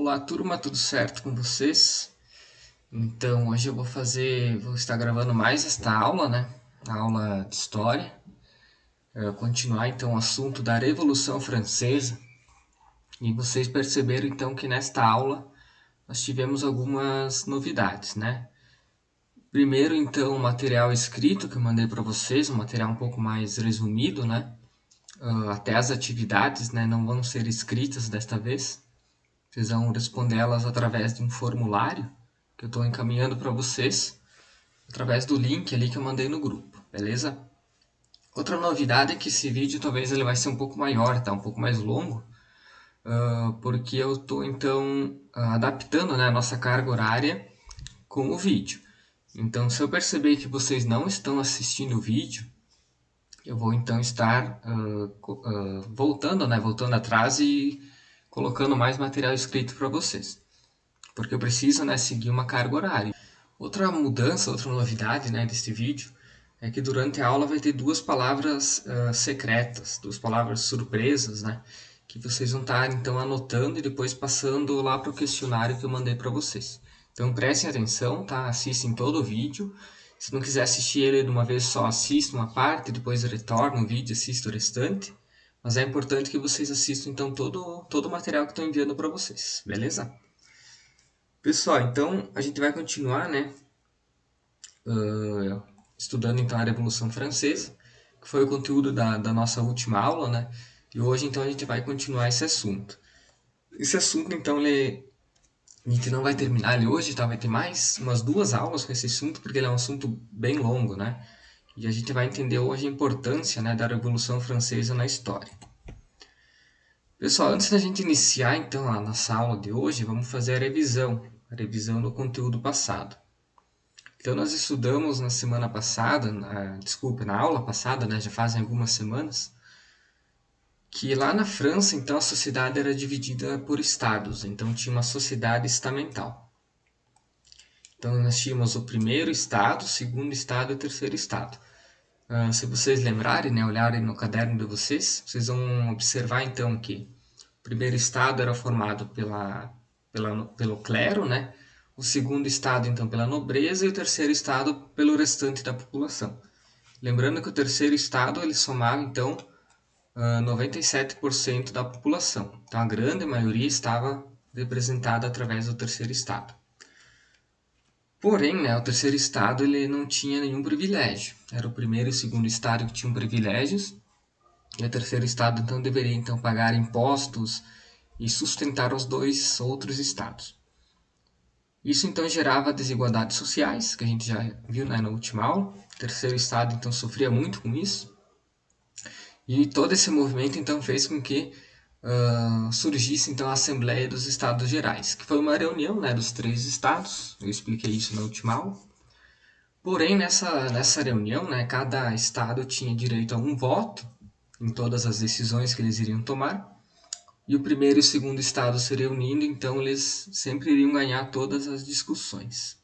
Olá turma, tudo certo com vocês? Então hoje eu vou estar gravando mais esta aula, né? A aula de história. Continuar então o assunto da Revolução Francesa. E vocês perceberam então que nesta aula nós tivemos algumas novidades, né? Primeiro então o material escrito que eu mandei para vocês, um material um pouco mais resumido, né? Até as atividades, né, não vão ser escritas desta vez. Vocês vão responder elas através de um formulário que eu estou encaminhando para vocês através do link ali que eu mandei no grupo, beleza? Outra novidade é que esse vídeo talvez ele vai ser um pouco maior, tá? Um pouco mais longo, porque eu estou então adaptando, né, a nossa carga horária com o vídeo. Então, se eu perceber que vocês não estão assistindo o vídeo, eu vou então estar voltando, né, voltando atrás e colocando mais material escrito para vocês, porque eu preciso, né, seguir uma carga horária. Outra mudança, outra novidade, né, deste vídeo é que durante a aula vai ter duas palavras secretas, duas palavras surpresas, né, que vocês vão estar então anotando e depois passando lá para o questionário que eu mandei para vocês. Então prestem atenção, tá? Assistem todo o vídeo. Se não quiser assistir ele de uma vez só, assista uma parte, depois retorna o vídeo, assista o restante. Mas é importante que vocês assistam então todo o material que estou enviando para vocês, beleza? Pessoal, então a gente vai continuar, né, estudando então a Revolução Francesa, que foi o conteúdo da nossa última aula, né? E hoje então a gente vai continuar esse assunto. Esse assunto então a gente não vai terminar ele hoje, tá? Vai ter mais umas duas aulas com esse assunto, porque ele é um assunto bem longo, né? E a gente vai entender hoje a importância, né, da Revolução Francesa na história. Pessoal, antes da gente iniciar então a nossa aula de hoje, vamos fazer a revisão do conteúdo passado. Então nós estudamos na semana passada, na aula passada, né, já fazem algumas semanas, que lá na França, então, a sociedade era dividida por estados, então tinha uma sociedade estamental. Então nós tínhamos o primeiro estado, o segundo estado e o terceiro estado. Se vocês lembrarem, né, olharem no caderno de vocês, vocês vão observar então que o primeiro estado era formado pelo clero, né? O segundo estado, então, pela nobreza e o terceiro estado pelo restante da população. Lembrando que o terceiro estado ele somava, então, 97% da população. Então, a grande maioria estava representada através do terceiro estado. Porém, né, o terceiro estado ele não tinha nenhum privilégio. Era o primeiro e o segundo estado que tinham privilégios. E o terceiro estado, então, deveria então pagar impostos e sustentar os dois outros estados. Isso então gerava desigualdades sociais, que a gente já viu, né, na última aula. O terceiro estado então sofria muito com isso. E todo esse movimento então fez com que surgisse então a Assembleia dos Estados Gerais, que foi uma reunião, né, dos três estados. Eu expliquei isso na última aula. Porém, nessa reunião, né, cada estado tinha direito a um voto em todas as decisões que eles iriam tomar. E o primeiro e o segundo estado se reunindo, então eles sempre iriam ganhar todas as discussões.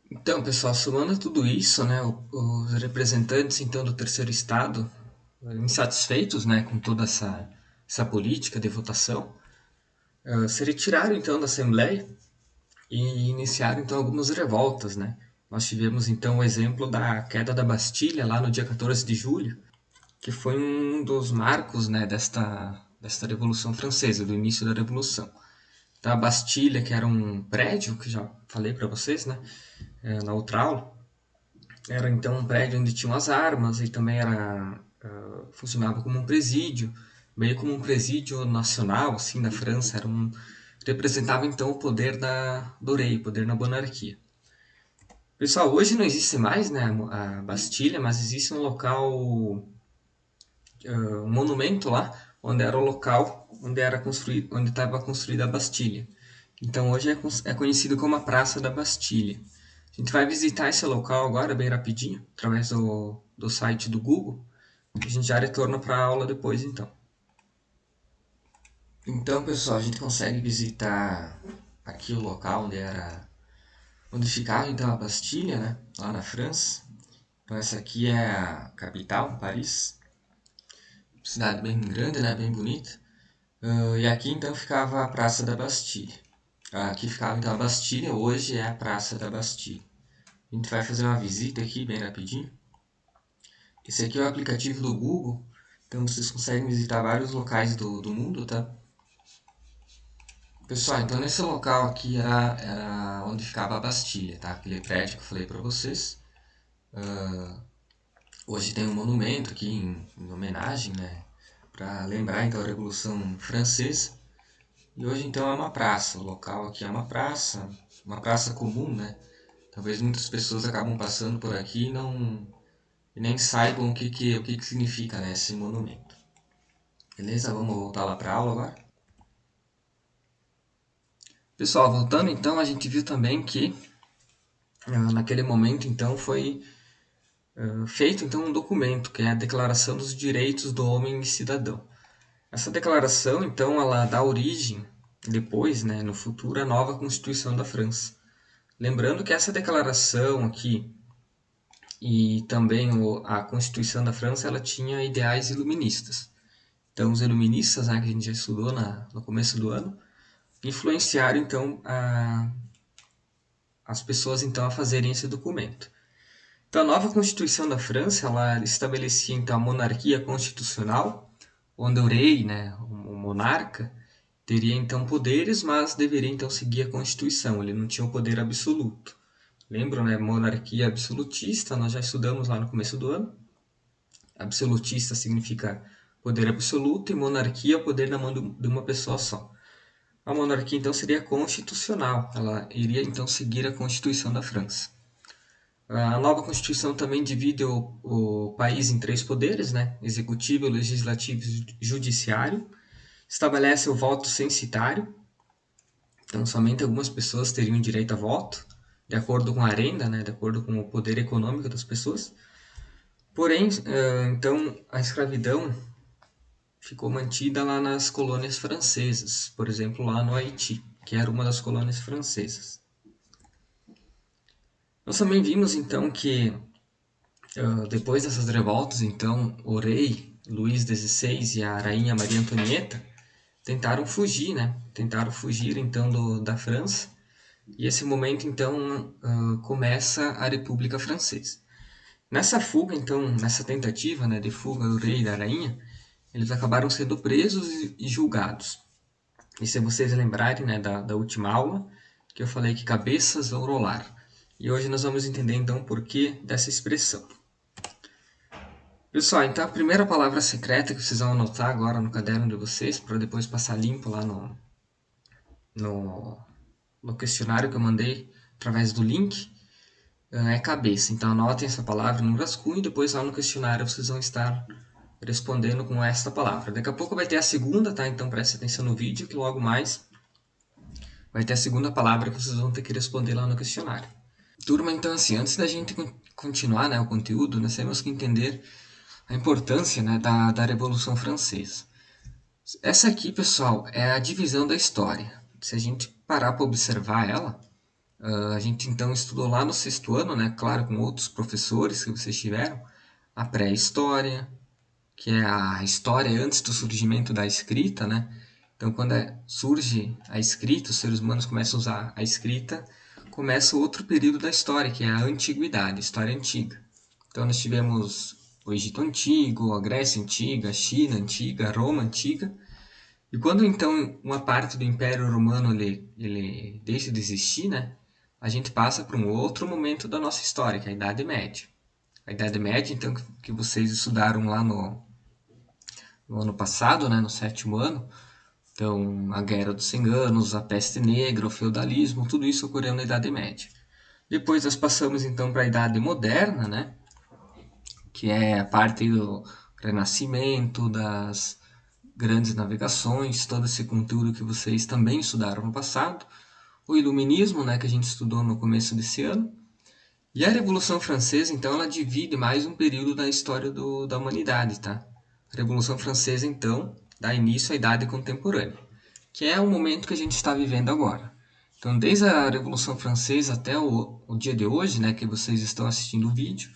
Então, pessoal, somando tudo isso, né, os representantes então do terceiro estado, insatisfeitos, né, com toda essa política de votação, se retiraram então da Assembleia e iniciaram então algumas revoltas, né? Nós tivemos então o exemplo da queda da Bastilha lá no dia 14 de julho, que foi um dos marcos, né, desta Revolução Francesa, do início da Revolução. Então, a Bastilha, que era um prédio, que já falei para vocês, né, na outra aula, era então um prédio onde tinham as armas e também funcionava como um presídio, meio como um presídio nacional, assim, da França, representava então o poder do rei, o poder na monarquia. Pessoal, hoje não existe mais, né, a Bastilha, mas existe um local, um monumento lá, onde era o local onde estava construída a Bastilha. Então hoje é conhecido como a Praça da Bastilha. A gente vai visitar esse local agora, bem rapidinho, através do site do Google. A gente já retorna para a aula depois, então. Então, pessoal, a gente consegue visitar aqui o local onde ficava então a Bastilha, né, lá na França. Então essa aqui é a capital, Paris. Cidade bem grande, né, bem bonita. E aqui então ficava a Praça da Bastilha. Aqui ficava então a Bastilha, hoje é a Praça da Bastilha. A gente vai fazer uma visita aqui bem rapidinho. Esse aqui é o aplicativo do Google, então vocês conseguem visitar vários locais do mundo, tá? Pessoal, então nesse local aqui era onde ficava a Bastilha, tá? Aquele prédio que eu falei para vocês. Hoje tem um monumento aqui em homenagem, né? Para lembrar então a Revolução Francesa. E hoje então é uma praça, o local aqui é uma praça comum, né? Talvez muitas pessoas acabam passando por aqui e nem saibam o que significa, né, esse monumento. Beleza? Vamos voltar lá para a aula agora. Pessoal, voltando então, a gente viu também que naquele momento então foi feito então um documento, que é a Declaração dos Direitos do Homem e Cidadão. Essa declaração então ela dá origem depois, né, no futuro, à nova Constituição da França. Lembrando que essa declaração aqui e também a Constituição da França ela tinha ideais iluministas. Então os iluministas, né, que a gente já estudou no começo do ano, influenciaram então as pessoas então a fazerem esse documento. Então a nova Constituição da França ela estabelecia então a monarquia constitucional, onde o rei, né, o monarca, teria então poderes, mas deveria então seguir a Constituição, ele não tinha o poder absoluto. Lembram, né? Monarquia absolutista, nós já estudamos lá no começo do ano. Absolutista significa poder absoluto e monarquia, o poder na mão de uma pessoa só. A monarquia então seria constitucional, ela iria então seguir a Constituição da França. A nova Constituição também divide o país em três poderes, né? Executivo, legislativo e judiciário. Estabelece o voto censitário, então somente algumas pessoas teriam direito a voto, de acordo com a renda, né? De acordo com o poder econômico das pessoas. Porém, então a escravidão ficou mantida lá nas colônias francesas, por exemplo, lá no Haiti, que era uma das colônias francesas. Nós também vimos então que depois dessas revoltas, então o rei Luís XVI e a rainha Maria Antonieta tentaram fugir, né? Tentaram fugir então da França. E esse momento então começa a República Francesa. Nessa fuga, então, nessa tentativa, né, de fuga do rei e da rainha, eles acabaram sendo presos e julgados. E se vocês lembrarem, né, da última aula, que eu falei que cabeças vão rolar. E hoje nós vamos entender então o porquê dessa expressão. Pessoal, então a primeira palavra secreta que vocês vão anotar agora no caderno de vocês, para depois passar limpo lá no questionário que eu mandei através do link, é cabeça. Então anotem essa palavra no rascunho e depois lá no questionário vocês vão estar respondendo com esta palavra. Daqui a pouco vai ter a segunda, tá? Então preste atenção no vídeo que logo mais vai ter a segunda palavra que vocês vão ter que responder lá no questionário. Turma, então assim, antes da gente continuar, né, o conteúdo, nós temos que entender a importância, né, da Revolução Francesa. Essa aqui, pessoal, é a divisão da história. Se a gente parar para observar ela, a gente então estudou lá no sexto ano, né, claro, com outros professores que vocês tiveram, a pré-história, que é a história antes do surgimento da escrita, né? Então, quando surge a escrita, os seres humanos começam a usar a escrita, começa outro período da história, que é a antiguidade, a história antiga. Então, nós tivemos o Egito Antigo, a Grécia Antiga, a China Antiga, a Roma Antiga. E quando, então, uma parte do Império Romano ele deixa de existir, né? A gente passa para um outro momento da nossa história, que é a Idade Média. A Idade Média, então, que vocês estudaram lá no ano passado, né, no sétimo ano. Então, a Guerra dos 100 Anos, a Peste Negra, o feudalismo, tudo isso ocorreu na Idade Média. Depois nós passamos então para a Idade Moderna, né, que é a parte do Renascimento, das grandes navegações, todo esse conteúdo que vocês também estudaram no passado. O Iluminismo, né, que a gente estudou no começo desse ano. E a Revolução Francesa, então, ela divide mais um período da história da humanidade, tá? A Revolução Francesa, então, dá início à Idade Contemporânea, que é o momento que a gente está vivendo agora. Então, desde a Revolução Francesa até o dia de hoje, né, que vocês estão assistindo o vídeo,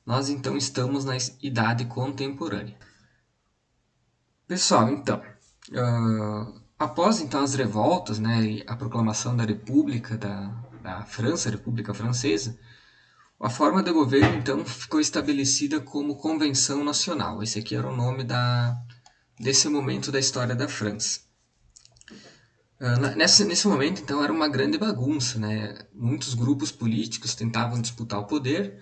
nós, então, estamos na Idade Contemporânea. Pessoal, então, Após então as revoltas, né, e a proclamação da República da França, a República Francesa, a forma de governo então ficou estabelecida como Convenção Nacional. Esse aqui era o nome desse momento da história da França. Nesse momento, então, era uma grande bagunça, né? Muitos grupos políticos tentavam disputar o poder,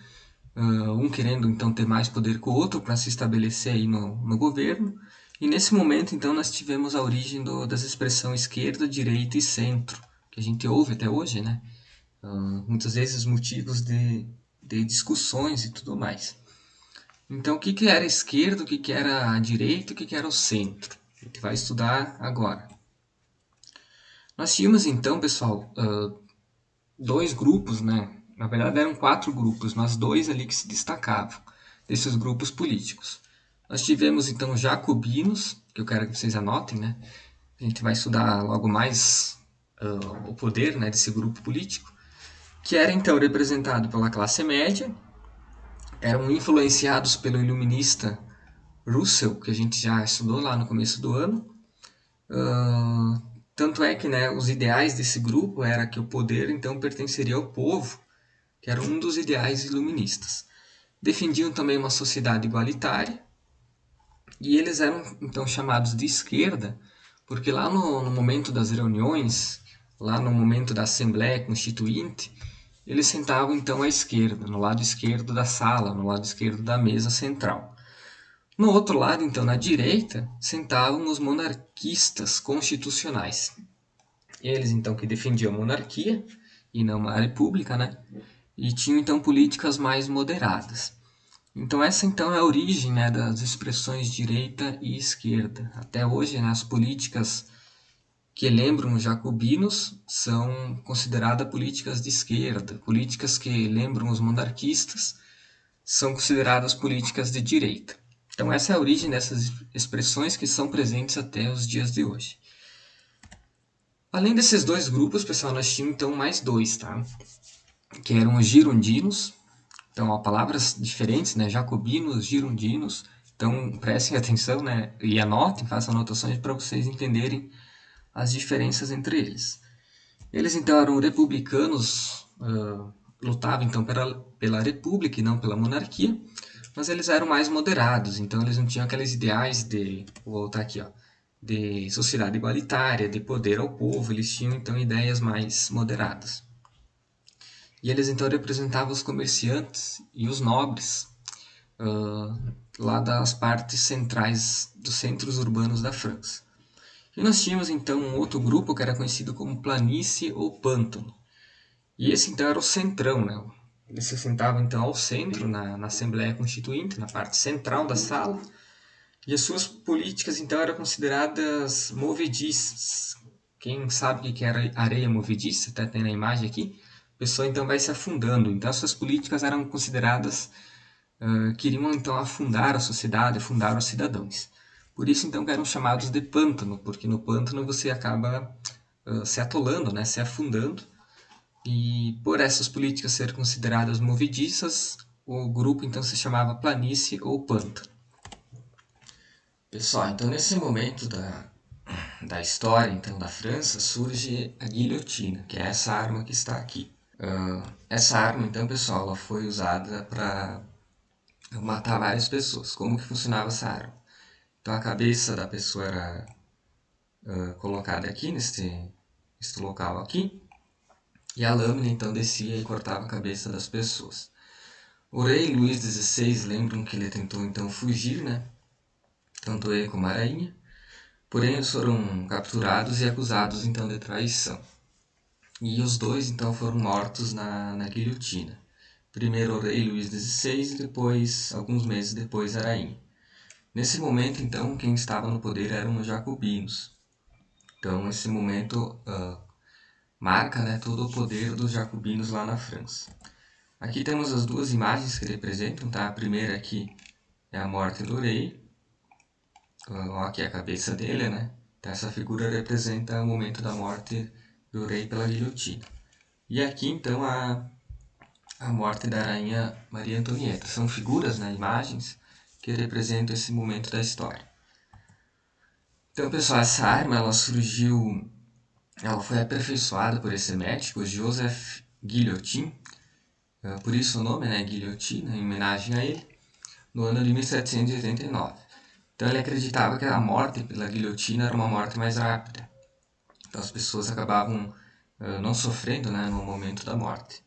um querendo então ter mais poder que o outro para se estabelecer aí no governo. E nesse momento, então, nós tivemos a origem das expressões esquerda, direita e centro, que a gente ouve até hoje, né? Muitas vezes motivos de discussões e tudo mais. Então, o que, que era a esquerda, o que, que era a direita, o que, que era o centro? A gente vai estudar agora. Nós tínhamos então, pessoal, dois grupos, né? Na verdade eram 4 grupos, mas 2 ali que se destacavam desses grupos políticos. Nós tivemos então jacobinos, que eu quero que vocês anotem, né? A gente vai estudar logo mais o poder, né, desse grupo político, que era então representado pela classe média, eram influenciados pelo iluminista Russell, que a gente já estudou lá no começo do ano. Tanto é que, né, os ideais desse grupo era que o poder então pertenceria ao povo, que era um dos ideais iluministas. Defendiam também uma sociedade igualitária, e eles eram então chamados de esquerda, porque lá no momento das reuniões, lá no momento da Assembleia Constituinte, eles sentavam então à esquerda, no lado esquerdo da sala, no lado esquerdo da mesa central. No outro lado, então, na direita, sentavam os monarquistas constitucionais. Eles, então, que defendiam a monarquia e não a república, né? E tinham, então, políticas mais moderadas. Então, essa, então, é a origem, né, das expressões direita e esquerda. Até hoje, né, as políticas que lembram os jacobinos são consideradas políticas de esquerda. Políticas que lembram os monarquistas são consideradas políticas de direita. Então, essa é a origem dessas expressões que são presentes até os dias de hoje. Além desses dois grupos, pessoal, nós tínhamos então mais dois, tá? Que eram os girondinos. Então, ó, palavras diferentes, né? Jacobinos, girondinos. Então, prestem atenção, né? E anotem, façam anotações para vocês entenderem as diferenças entre eles. Eles, então, eram republicanos, lutavam, então, pela república e não pela monarquia, mas eles eram mais moderados, então eles não tinham aqueles ideais vou voltar aqui, ó, de sociedade igualitária, de poder ao povo, eles tinham, então, ideias mais moderadas. E eles, então, representavam os comerciantes e os nobres, lá das partes centrais dos centros urbanos da França. E nós tínhamos então um outro grupo que era conhecido como planície ou pântano. E esse então era o centrão, né? Eles se sentavam então ao centro, na Assembleia Constituinte, na parte central da sala, e as suas políticas então eram consideradas movediças. Quem sabe o que era areia movediça, até tem na imagem aqui, a pessoa então vai se afundando. Então as suas políticas eram consideradas, queriam então afundar a sociedade, afundar os cidadãos. Por isso então que eram chamados de pântano, porque no pântano você acaba se atolando, né, se afundando. E por essas políticas serem consideradas movediças, o grupo então se chamava planície ou pântano. Pessoal, então nesse momento da história então da França surge a guilhotina, que é essa arma que está aqui. Essa arma então, pessoal, ela foi usada para matar várias pessoas. Como que funcionava essa arma? Então a cabeça da pessoa era colocada aqui neste local aqui, e a lâmina então descia e cortava a cabeça das pessoas. O rei Luís XVI, lembram que ele tentou então fugir, né? Tanto ele como a rainha. Porém, eles foram capturados e acusados então de traição. E os dois então foram mortos na guilhotina. Primeiro o rei Luís XVI e depois, alguns meses depois, a rainha. Nesse momento então, quem estava no poder eram os jacobinos. Então, esse momento marca, né, todo o poder dos jacobinos lá na França. Aqui temos as duas imagens que representam, tá? A primeira aqui é a morte do rei. Ó, aqui é a cabeça dele, né? Então essa figura representa o momento da morte do rei pela guilhotina. E aqui então a morte da rainha Maria Antonieta. São figuras, né, imagens que representam esse momento da história. Então, pessoal, essa arma ela surgiu, ela foi aperfeiçoada por esse médico, Joseph Guillotin, por isso o nome, né, guilhotina, em homenagem a ele, no ano de 1789. Então ele acreditava que a morte pela guilhotina era uma morte mais rápida. Então as pessoas acabavam não sofrendo, né, no momento da morte.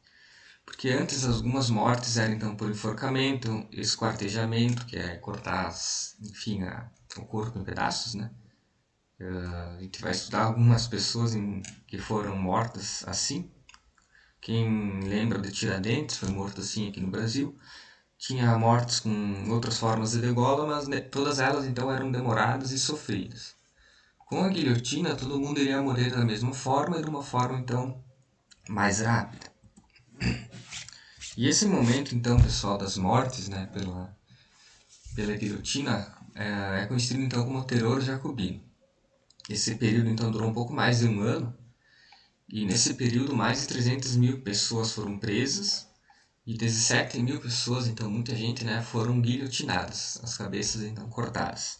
Porque antes algumas mortes eram então por enforcamento, esquartejamento, que é cortar, enfim, o corpo em pedaços, né? A gente vai estudar algumas pessoas que foram mortas assim. Quem lembra de Tiradentes foi morto assim aqui no Brasil. Tinha mortes com outras formas de degola, mas todas elas então eram demoradas e sofridas. Com a guilhotina, todo mundo iria morrer da mesma forma e de uma forma então mais rápida. E esse momento então, pessoal, das mortes, né, pela guilhotina, é conhecido então como terror jacobino. Esse período então durou um pouco mais de um ano, e nesse período mais de 300 mil pessoas foram presas e 17 mil pessoas, então muita gente, né, foram guilhotinadas, as cabeças então cortadas.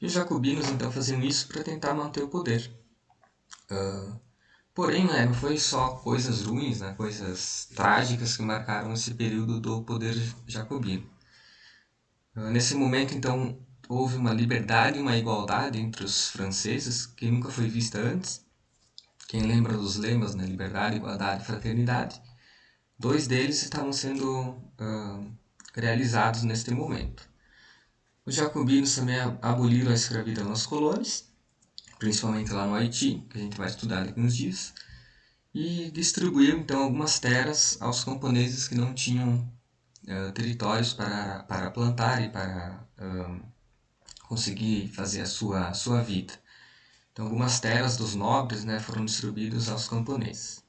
E os jacobinos então faziam isso para tentar manter o poder. Porém, né, não foi só coisas ruins, né, coisas trágicas que marcaram esse período do poder jacobino. Nesse momento, então, houve uma liberdade e uma igualdade entre os franceses que nunca foi vista antes. Quem lembra dos lemas, né, liberdade, igualdade e fraternidade, dois deles estavam sendo realizados neste momento. Os jacobinos também aboliram a escravidão nas colônias, principalmente lá no Haiti, que a gente vai estudar daqui uns dias, e distribuíram então algumas terras aos camponeses que não tinham territórios para plantar e para conseguir fazer a sua vida. Então algumas terras dos nobres, né, foram distribuídas aos camponeses.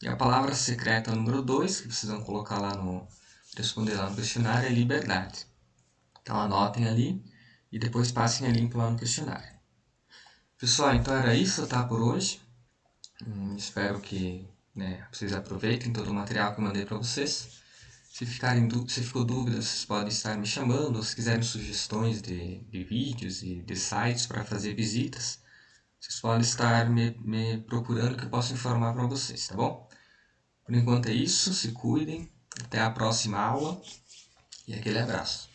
E a palavra secreta número 2, que precisam colocar lá responder lá no questionário, é liberdade. Então anotem ali e depois passem a limpo lá no questionário. Pessoal, então era isso, tá, por hoje. Espero que, né, vocês aproveitem todo o material que eu mandei para vocês. Se ficou dúvidas, vocês podem estar me chamando, ou se quiserem sugestões de vídeos e de sites para fazer visitas, vocês podem estar me procurando que eu possa informar para vocês, tá bom? Por enquanto é isso, se cuidem, até a próxima aula e aquele abraço.